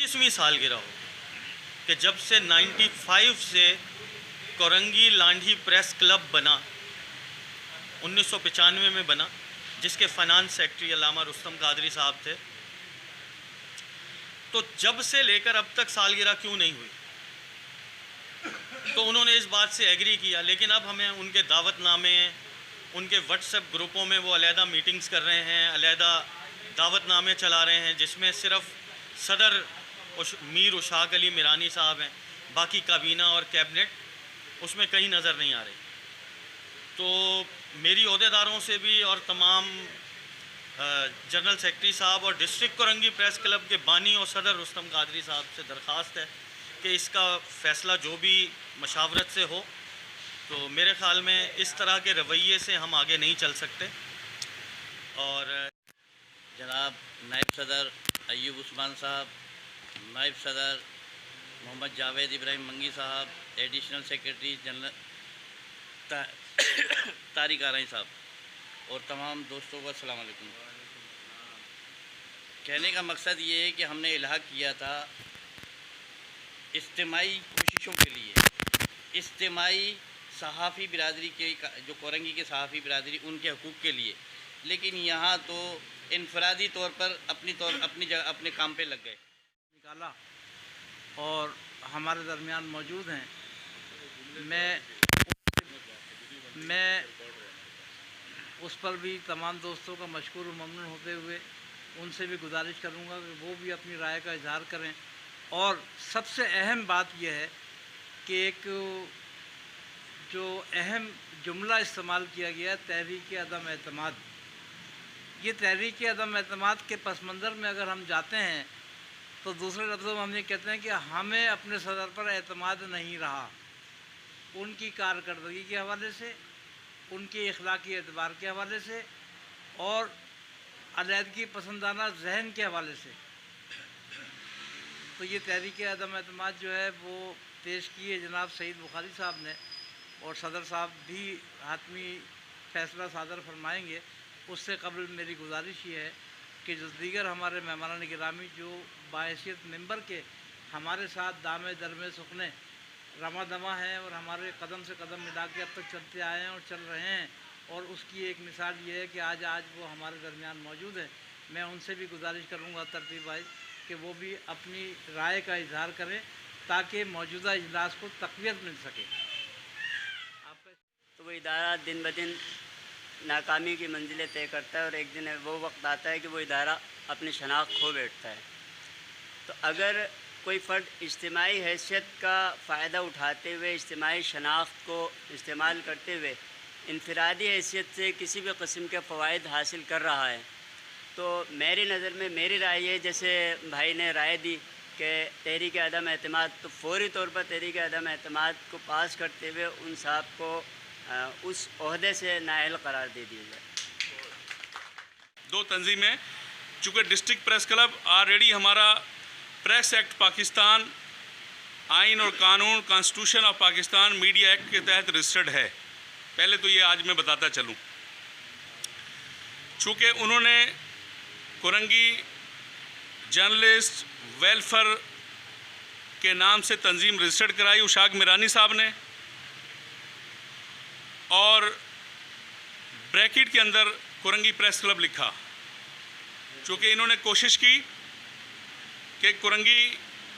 25वीं सालगिरह हो कि जब से 95 से कोरंगी लांढी प्रेस क्लब बना, 1995 में बना, जिसके फाइनेंस सेक्रेटरी अल्लामा रुस्तम कादरी साहब थे। तो जब से लेकर अब तक सालगिरह क्यों नहीं हुई, तो उन्होंने इस बात से एग्री किया। लेकिन अब हमें उनके दावतनामे, उनके व्हाट्सएप ग्रुपों में वो अलहदा मीटिंग्स कर रहे हैं, अलहदा दावतनामे चला रहे हैं, जिसमें सिर्फ सदर मीर उशाक अली मीरानी साहब हैं, बाकी काबीना और कैबिनेट उसमें कहीं नज़र नहीं आ रही। तो मेरी ओहदेदारों से भी और तमाम जनरल सेक्रेटरी साहब और डिस्ट्रिक्ट कोरंगी प्रेस क्लब के बानी और सदर रुस्तम कादरी साहब से दरख्वास्त है कि इसका फ़ैसला जो भी मशावरत से हो। तो मेरे ख़्याल में इस तरह के रवैये से हम आगे नहीं चल सकते। और जनाब नायब सदर अय्यूब उस्मान साहब, नायब सदर मोहम्मद जावेद इब्राहिम मंगी साहब, एडिशनल सेक्रेटरी जनरल तारिक आरई साहब और तमाम दोस्तों को अस्सलाम वालेकुम। कहने का मकसद ये है कि हमने इल्हाक किया था इज्तिमाई कोशिशों के लिए, इज्तिमाई सहाफ़ी बिरादरी के, जो कोरंगी के सहाफ़ी बिरादरी, उनके हकूक़ के लिए। लेकिन यहाँ तो इनफरादी तौर पर अपनी जगह अपने काम पे लग गए। निकाला और हमारे दरमियान मौजूद हैं। मैं उस पर भी तमाम दोस्तों का मशकूर और ममनून होते हुए उनसे भी गुजारिश करूंगा कि वो भी अपनी राय का इजहार करें। और सबसे अहम बात यह है कि एक जो अहम जुमला इस्तेमाल किया गया, तहरीक अदम एतमाद। ये तहरीक अदम एतमाद के पस मंज़र में अगर हम जाते हैं तो दूसरे लफ्ज़ों में हम ये कहते हैं कि हमें अपने सदर पर एतमाद नहीं रहा, उनकी कारकर्दगी के हवाले से, उनके इखलाकी एतबार के हवाले से और अलहदगी पसंदाना जहन के हवाले से। तो ये तहरीक अदम एतमाद जो है वो पेश की है जनाब सईद बुखारी साहब ने, और सदर साहब भी हातमी फ़ैसला सादर फरमाएंगे। उससे कबल मेरी गुजारिश ये है कि जो दीगर हमारे मेहमान गिरामी जो बाहैसियत मेंबर के हमारे साथ दामे दरमे सुखने रमा दमा हैं और हमारे कदम से कदम मिला के अब तक चलते आए हैं और चल रहे हैं, और उसकी एक मिसाल ये है कि आज वो हमारे दरमियान मौजूद है। मैं उनसे भी गुजारिश करूँगा तरतीब भाई कि वो भी अपनी राय का इजहार करें ताकि मौजूदा इजलास को तक़वियत मिल सके। आपका तो वो इदारा दिन ब दिन नाकामी की मंजिलें तय करता है और एक दिन वो वक्त आता है कि वो इदारा अपनी शनाख्त खो बैठता है। तो अगर कोई फ़र्द इज्तिमाई हैसियत का फ़ायदा उठाते हुए, इज्तिमाई शनाख्त को इस्तेमाल करते हुए इनफरादी हैसियत से किसी भी किस्म के फ़वाइद हासिल कर रहा है, तो मेरी नज़र में मेरी राय है, जैसे भाई ने राय दी कि तहरीक अदम एतमाद, तो फौरी तौर पर तहरीक अदम एतमाद को पास करते हुए उन साहब को उस ओहदे से नाअहल करार दे दिया जाए। दो तंजीमें, चूँकि डिस्ट्रिक्ट प्रेस क्लब ऑलरेडी हमारा प्रेस एक्ट पाकिस्तान, आइन और कानून, constitution of Pakistan, media act के तहत रजिस्टर्ड है। पहले तो ये आज मैं बताता चलूँ, चूँकि उन्होंने कोरंगी जर्नलिस्ट वेलफेयर के नाम से तंजीम रजिस्टर्ड कराई उशाक मीरानी साहब ने, और ब्रैकेट के अंदर कोरंगी प्रेस क्लब लिखा। चूँकि इन्होंने कोशिश की कि कोरंगी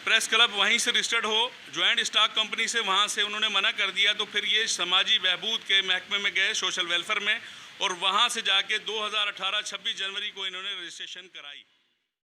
प्रेस क्लब वहीं से रजिस्टर्ड हो, जॉइंट स्टॉक कंपनी से, वहाँ से उन्होंने मना कर दिया। तो फिर ये समाजी बहबूद के महकमे में गए, सोशल वेलफेयर में, और वहाँ से जाके 2018 26 जनवरी को इन्होंने रजिस्ट्रेशन कराई।